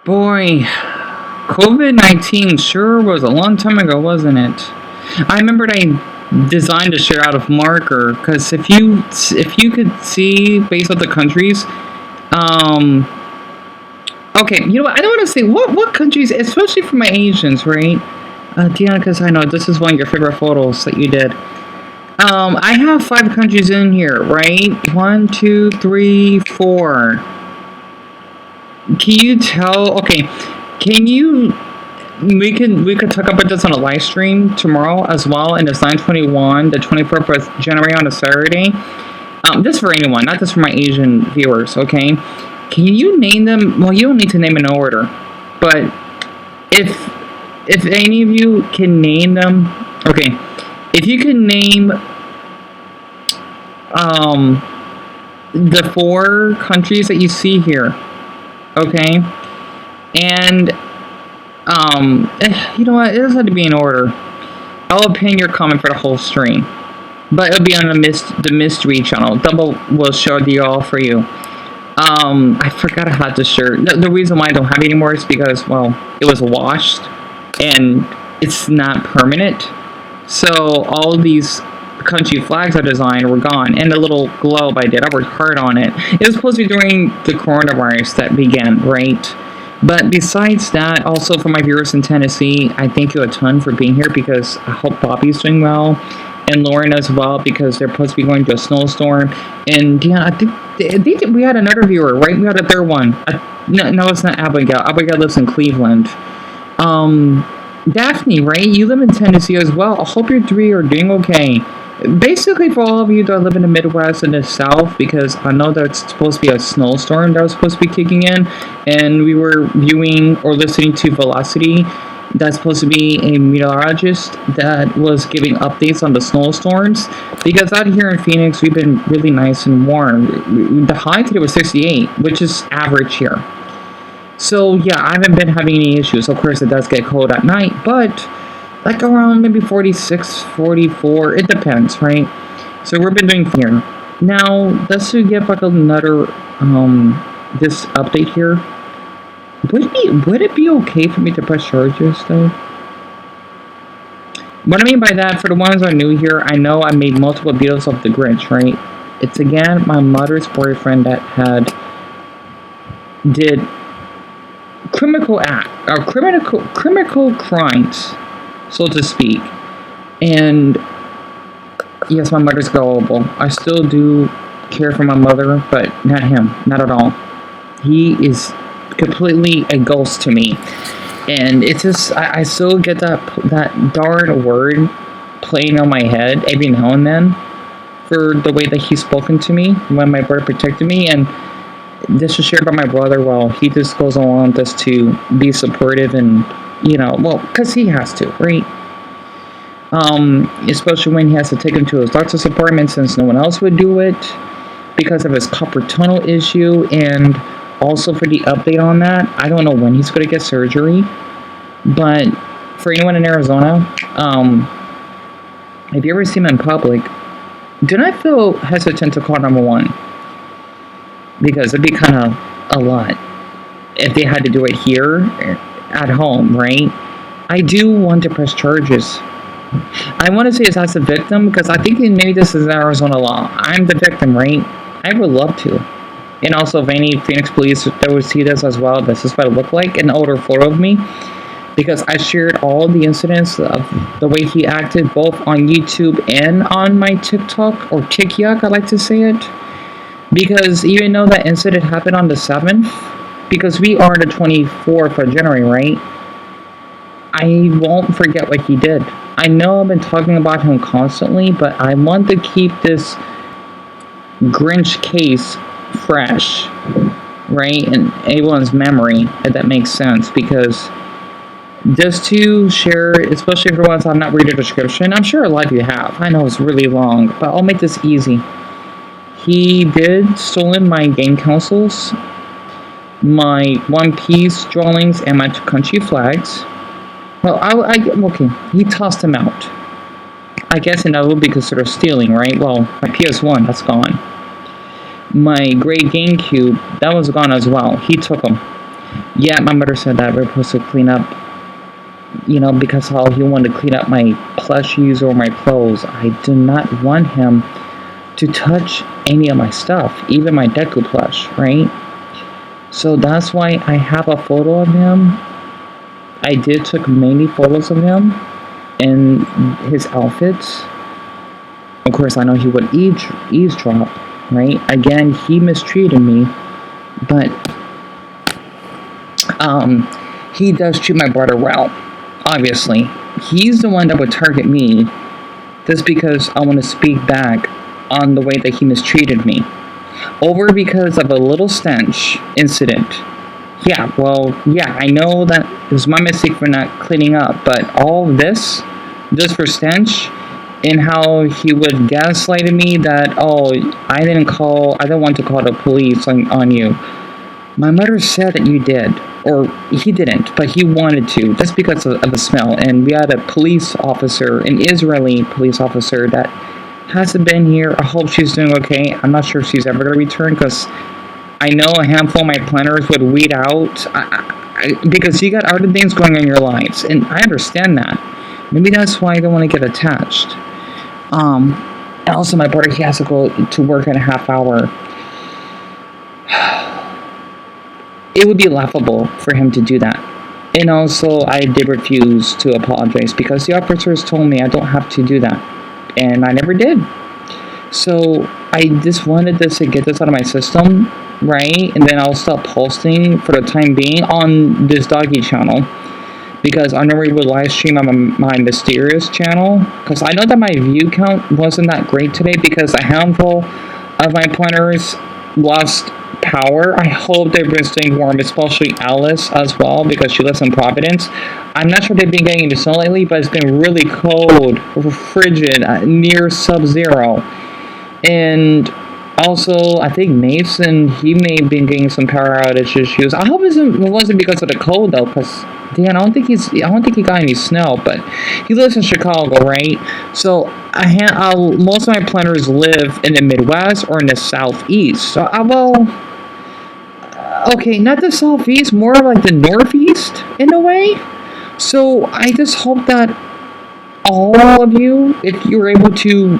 Boy, COVID-19 sure was a long time ago, wasn't it? I remembered I designed a share out of marker because if you could see based on the countries, um, okay, you know what? I don't want to say what countries, especially for my Asians, right? Deon, because I know this is one of your favorite photos that you did. I have five countries in here, right? One, two, three, four. Can you tell? Okay, can you? We could talk about this on a live stream tomorrow as well, and it's 9/21, the 24th of January on a Saturday. Just for anyone, not just for my Asian viewers. Okay, can you name them? Well, you don't need to name in order, but if if any of you can name them, okay. If you can name um the four countries that you see here, okay, and you know what? It doesn't have to be in order. I'll pin your comment for the whole stream, but it'll be on the mystery channel. Double will show the all for you. I forgot I had the shirt. The reason why I don't have it anymore is because, well, it was washed and it's not permanent. So all these country flags I designed were gone, and the little globe I did, I worked hard on it. It was supposed to be during the coronavirus that began, right? But besides that, also for my viewers in Tennessee, I thank you a ton for being here because I hope Bobby's doing well and Lauren as well because they're supposed to be going to a snowstorm. And yeah, I think we had another viewer, right? We had a third one. No, it's not Abigail. Abigail lives in Cleveland. Um, Daphne, right? You live in Tennessee as well. I hope you three are doing okay. Basically, for all of you that live in the Midwest and the South, because I know that it's supposed to be a snowstorm that was supposed to be kicking in, and we were viewing or listening to Velocity. That's supposed to be a meteorologist that was giving updates on the snowstorms. Because out here in Phoenix, we've been really nice and warm. The high today was 68, which is average here. So yeah, I haven't been having any issues. Of course, it does get cold at night, but like around maybe 46, 44. It depends, right? So we've been doing fine here. Now, let's give like another this update here. Would it be okay for me to press charges though? What I mean by that, for the ones that are new here, I know I made multiple videos of the Grinch, right? It's again my mother's boyfriend that had did criminal crimes, so to speak. And yes, my mother's gullible. I still do care for my mother, but not him, not at all. He is completely a ghost to me, and it's just I still get that darn word playing on my head every now and then for the way that he's spoken to me when my brother protected me. And this was shared by my brother. Well, he just goes along just to be supportive and, well, because he has to, right? Especially when he has to take him to his doctor's appointment since no one else would do it because of his carpal tunnel issue. And also for the update on that, I don't know when he's going to get surgery, but for anyone in Arizona, if you ever see him in public, do not feel hesitant to call 911 because it'd be kind of a lot if they had to do it here at home, right? I do want to press charges. I want to say it's as a victim because I think maybe this is Arizona law. I'm the victim, right? I would love to. And also, if any Phoenix police that would see this as well, this is what it looked like, an older photo of me. Because I shared all the incidents of the way he acted both on YouTube and on my TikTok, or TikTok, I like to say it. Because even though that incident happened on the 7th, because we are the 24th of January, right? I won't forget what he did. I know I've been talking about him constantly, but I want to keep this Grinch case fresh, right? In everyone's memory, if that makes sense. Because just to share, especially for ones I've not read the description, I'm sure a lot of you have. I know it's really long, but I'll make this easy. He did stolen my game consoles, my One Piece drawings, and my country flags. Well, okay, he tossed them out. I guess that would be considered stealing, right? Well, my PS1, that's gone. My gray GameCube, that was gone as well. He took them. Yeah, my mother said that we're supposed to clean up, because how he wanted to clean up my plushies or my clothes. I do not want him to touch any of my stuff, even my Deku plush, right? So that's why I have a photo of him. I did took many photos of him and his outfits. Of course, I know he would eavesdrop, right? Again, he mistreated me, but he does treat my brother well. Obviously, he's the one that would target me just because I want to speak back on the way that he mistreated me. Over because of a little stench incident. Yeah, well, yeah, I know that it was my mistake for not cleaning up, but all this, just for stench, and how he would gaslight me that, oh, I didn't want to call the police on you. My mother said that you did, or he didn't, but he wanted to, just because of the smell. And we had a police officer, an Israeli police officer, that hasn't been here. I hope she's doing okay. I'm not sure if she's ever going to return, because I know a handful of my planners would weed out, because you got other things going on in your lives, and I understand that. Maybe that's why I don't want to get attached. And also my brother, he has to go to work in a half hour. It would be laughable for him to do that. And also, I did refuse to apologize because the officers told me I don't have to do that. And I never did. So, I just wanted this to get this out of my system, right? And then I'll stop posting for the time being on this doggy channel. Because I normally would live stream on my mysterious channel. Because I know that my view count wasn't that great today because a handful of my planners lost power. I hope they've been staying warm, especially Alice as well, because she lives in Providence. I'm not sure they've been getting into snow lately, but it's been really cold, frigid, near sub-zero. And also, I think Mason, he may have been getting some power outage issues. I hope it wasn't because of the cold though, because Dan, I don't think he got any snow, but he lives in Chicago, right? So most of my planners live in the Midwest or in the Southeast. So okay, not the Southeast, more like the Northeast in a way. So I just hope that all of you, if you're able to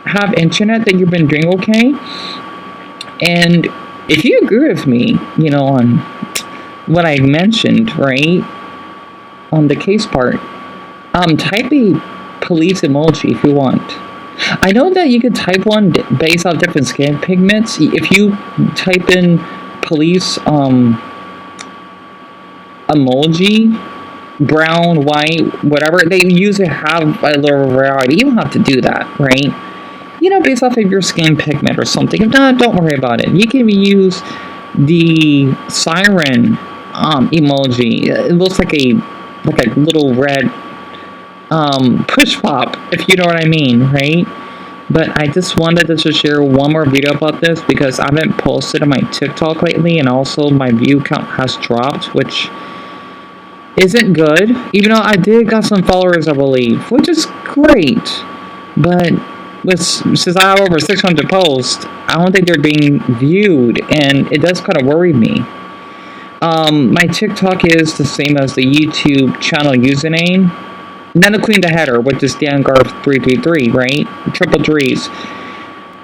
have internet, that you've been doing okay. And if you agree with me, on what I mentioned, right, on the case part, type a police emoji if you want. I know that you could type one based off different skin pigments. If you type in police emoji, brown, white, whatever, they usually have a little variety. You don't have to do that, right? Based off of your skin pigment or something. If not, don't worry about it. You can use the siren emoji. It looks like a little red push pop, if you know what I mean, right? But I just wanted to share one more video about this because I haven't posted on my TikTok lately, and also my view count has dropped, which isn't good. Even though I did got some followers, I believe, which is great. But since I have over 600 posts, I don't think they're being viewed, and it does kind of worry me. My TikTok is the same as the YouTube channel username. Not including the header, which is Deon Garth 333, right? Triple threes.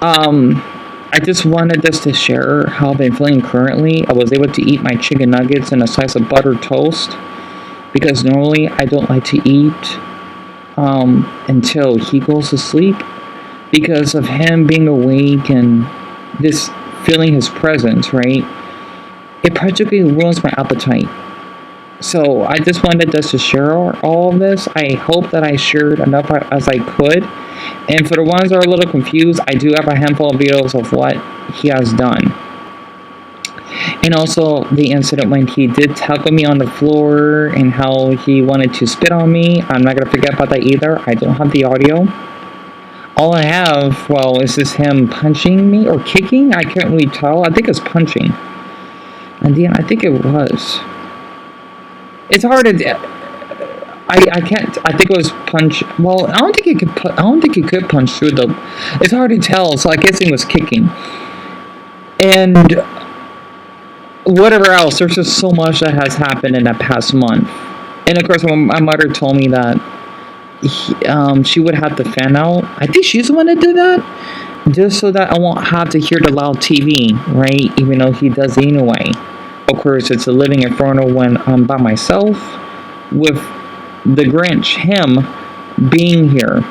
I just wanted this to share how I've been feeling currently. I was able to eat my chicken nuggets and a slice of buttered toast because normally I don't like to eat until he goes to sleep, because of him being awake and this feeling his presence, right? It practically ruins my appetite. So I just wanted us to share all of this. I hope that I shared enough as I could. And for the ones that are a little confused, I do have a handful of videos of what he has done. And also the incident when he did tackle me on the floor and how he wanted to spit on me. I'm not going to forget about that either. I don't have the audio. All I have, is just him punching me or kicking. I can't really tell. I think it's punching. And then I think it was. It's hard to. I can't. I think it was punch. Well, I don't think he could punch through the. It's hard to tell. So I guess he was kicking. And whatever else. There's just so much that has happened in that past month. And of course, when my mother told me that she would have the fan out, I think she's the one that did that, just so that I won't have to hear the loud TV, right? Even though he does anyway. Of course, it's a living inferno when I'm by myself with the Grinch, him, being here.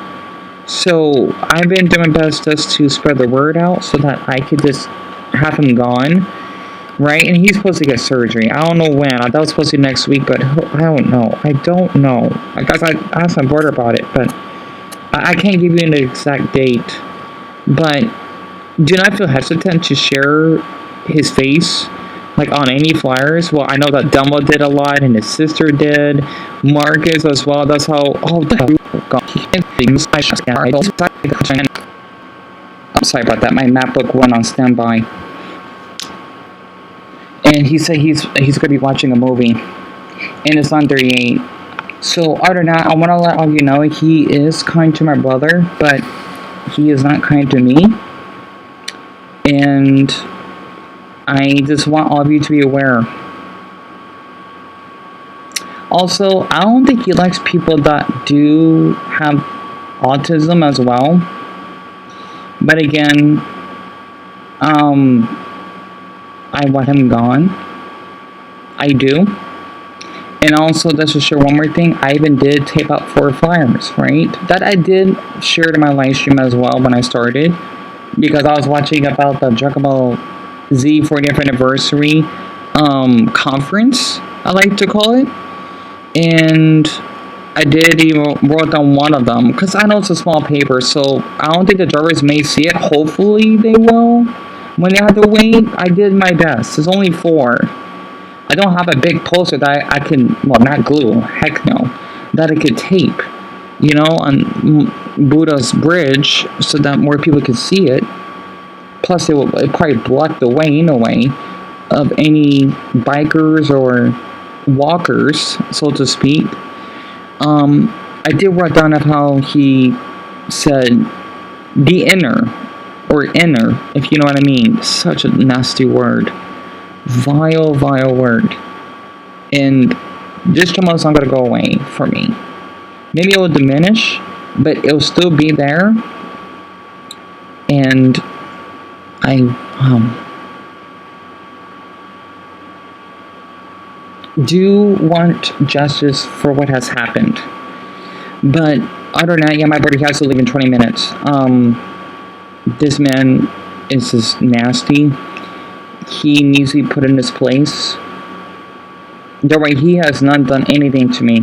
So I've been doing my best just to spread the word out so that I could just have him gone, right? And he's supposed to get surgery. I don't know when. I thought it was supposed to be next week, but I don't know. I don't know. I guess I asked my brother about it, but I can't give you an exact date. But do not feel hesitant to share his face, like on any flyers. Well, I know that Dumbo did a lot, and his sister did, Marcus as well. That's how all the things. I'm sorry about that. My MacBook went on standby, and he said he's going to be watching a movie, and it's on 38. So other than that, I want to let all you know he is kind to my brother, but he is not kind to me, and I just want all of you to be aware. Also, I don't think he likes people that do have autism as well. But again, I want him gone. I do. And also, just to share one more thing, I even did tape out 4 flyers, right? That I did share to my live stream as well when I started. Because I was watching about the Dragon Ball Z 40th anniversary conference, I like to call it. And I did even wrote down one of them, because I know it's a small paper, so I don't think the drivers may see it. Hopefully they will. When they have to wait, I did my best. There's only 4. I don't have a big poster that I can, well, not glue, heck no, that I could tape, you know, on Buddha's bridge so that more people could see it. Plus, it probably block the way in a way of any bikers or walkers, so to speak. I did write down of how he said the inner, or inner, if you know what I mean. Such a nasty word. Vile, vile word. And this tomorrow is not going to go away for me. Maybe it will diminish, but it will still be there. And I do want justice for what has happened. But other than that, yeah, my brother has to leave in 20 minutes. This man is just nasty. He needs to be put in his place. Don't worry, he has not done anything to me.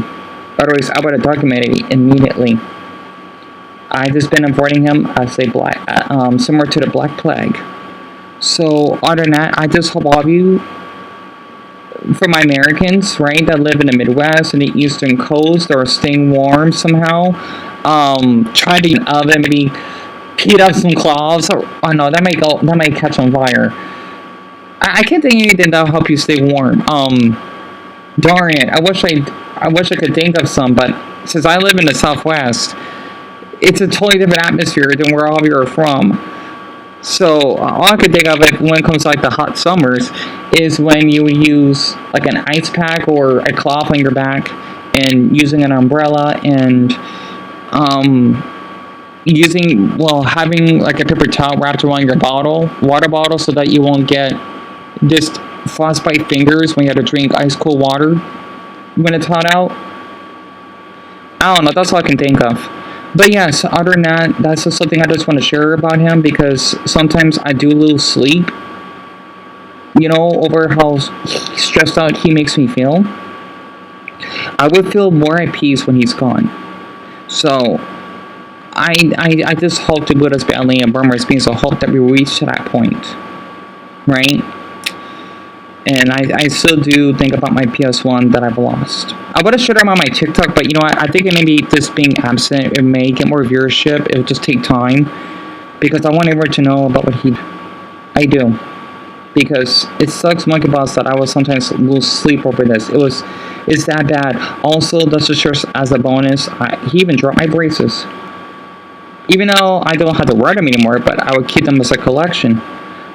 Otherwise, I would have documented it immediately. I've just been avoiding him as a black, similar to the Black Plague. So, other than that, I just hope all of you, for my Americans, right, that live in the Midwest and the Eastern Coast, or staying warm somehow, try to get an oven, maybe heat up some cloths. Or, oh no, that might catch on fire. I can't think of anything that'll help you stay warm. Darn it, I wish I could think of some, but since I live in the Southwest, it's a totally different atmosphere than where all of you are from. So all I could think of it when it comes to like the hot summers is when you use like an ice pack or a cloth on your back and using an umbrella and having like a paper towel wrapped around your water bottle, so that you won't get just frostbite fingers when you have to drink ice cold water when it's hot out. I don't know, that's all I can think of. But yes, other than that, that's just something I just want to share about him, because sometimes I do lose sleep, you know, over how stressed out he makes me feel. I would feel more at peace when he's gone. So I just hope to good as badly and Burma being, so hope that we reach to that point, right? And I still do think about my PS1 that I've lost. I would have shared them on my TikTok, but you know what? I think maybe this being absent, it may get more viewership. It will just take time, because I want everyone to know about what I do. Because it sucks monkey balls that I will sometimes lose sleep over this. It's that bad. Also, just as a bonus, he even dropped my braces. Even though I don't have to wear them anymore, but I would keep them as a collection.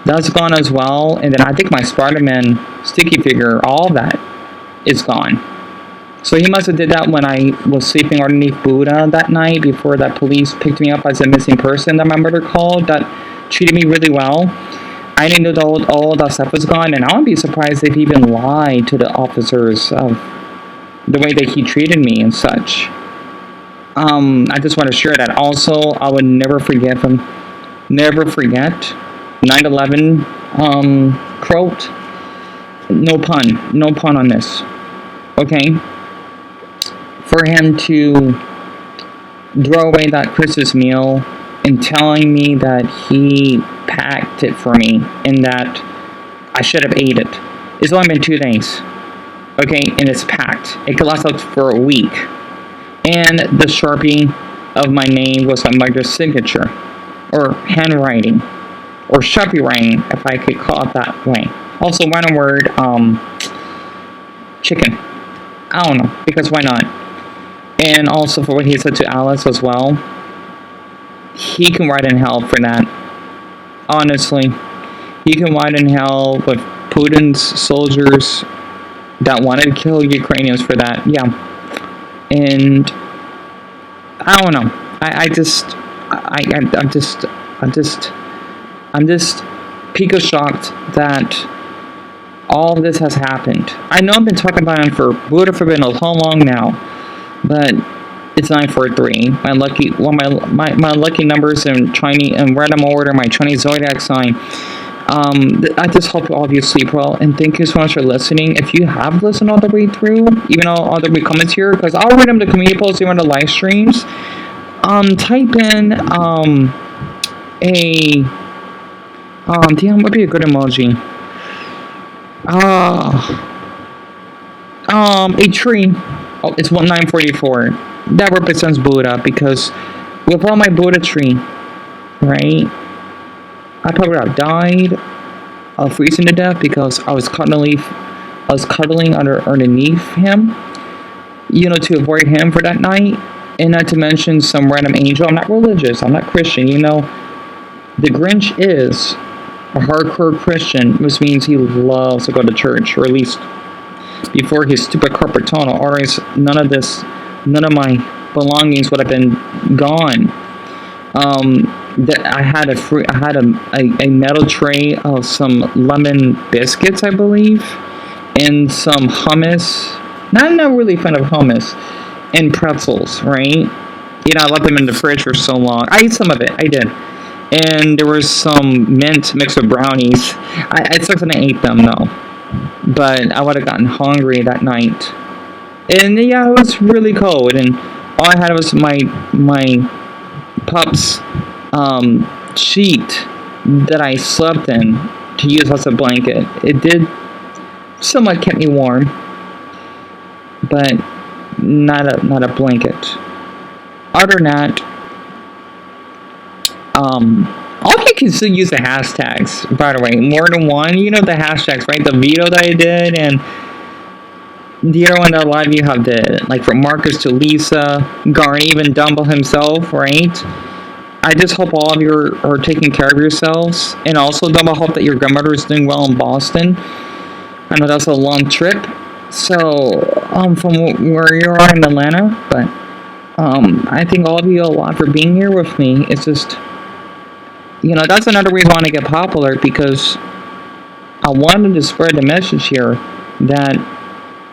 That's gone as well. And then I think my Spider-Man sticky figure, all of that is gone. So he must have did that when I was sleeping underneath Buddha that night before that police picked me up as a missing person that my mother called that treated me really well. I didn't know that all that stuff was gone, and I wouldn't be surprised if he even lied to the officers of the way that he treated me and such. I just want to share that. Also, I would never forgive him. Never forget 9/11 quote. No pun on this. Okay, for him to throw away that Christmas meal and telling me that he packed it for me and that I should have ate it. It's only been 2 days. Okay, and it's packed. It could last up for a week. And the Sharpie of my name was my mother's signature, or handwriting, or Sharpie writing, if I could call it that way. Also, one word, chicken. I don't know, because why not? And also for what he said to Alice as well. He can ride in hell for that. Honestly, he can ride in hell with Putin's soldiers that wanted to kill Ukrainians for that. Yeah. And I don't know. I'm just pico shocked that all of this has happened. I know I've been talking about him for Buddha forbid how long now, but it's 943. My lucky numbers in Chinese and random order. My Chinese zodiac sign. I just hope all of you sleep well, and thank you so much for listening. If you have listened all the way through, even all the comments here, because I'll read them the community posts during the live streams. Type in damn, what would be a good emoji? A tree. Oh, it's 944. That represents Buddha, because without my Buddha tree, right, I probably would have died of freezing to death because I was cuddling underneath him, to avoid him for that night, and not to mention some random angel. I'm not religious. I'm not Christian. The Grinch is a hardcore Christian, which means he loves to go to church, or at least before his stupid carpal tunnel. Otherwise, none of my belongings would have been gone. I had a metal tray of some lemon biscuits, I believe, and some hummus. Not really a fan of hummus, and pretzels, right? I left them in the fridge for so long. I ate some of it, I did. And there was some mint mixed with brownies. I still didn't ate them, though. But I would have gotten hungry that night. And yeah, it was really cold, and all I had was my pup's sheet that I slept in to use as a blanket. It did somewhat keep me warm, but not a blanket. Other than that, all you can still use the hashtags, by the way. More than one, the hashtags, right? The video that I did, and the other one that a lot of you have did, like from Marcus to Lisa, Garth, even Dumble himself, right? I just hope all of you are taking care of yourselves, and also Dumble, hope that your grandmother is doing well in Boston. I know that's a long trip, so from where you are in Atlanta, but I thank all of you a lot for being here with me. It's just, that's another reason I want to get popular, because I wanted to spread the message here that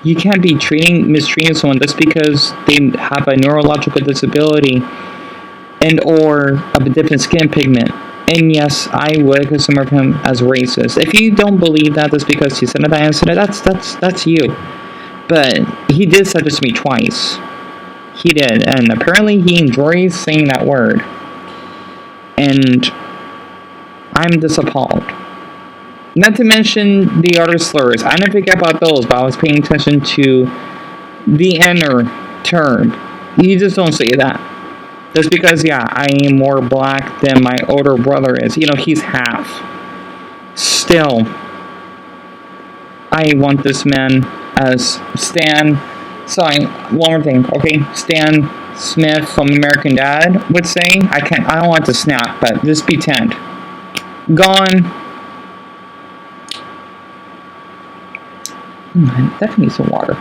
you can't be mistreating someone just because they have a neurological disability and or a different skin pigment. And yes, I would consider him as racist. If you don't believe that just because he said that incident, that's you. But he did say this to me twice. He did, and apparently he enjoys saying that word. And I'm disappalled. Not to mention the other slurs. I didn't forget about those, but I was paying attention to the inner term. You just don't say that. Just because, I am more black than my older brother is. He's half. Still, I want this man as Stan. Sorry, one more thing, okay? Stan Smith from American Dad would say. I don't want to snap, but just pretend. Gone. I definitely need some water.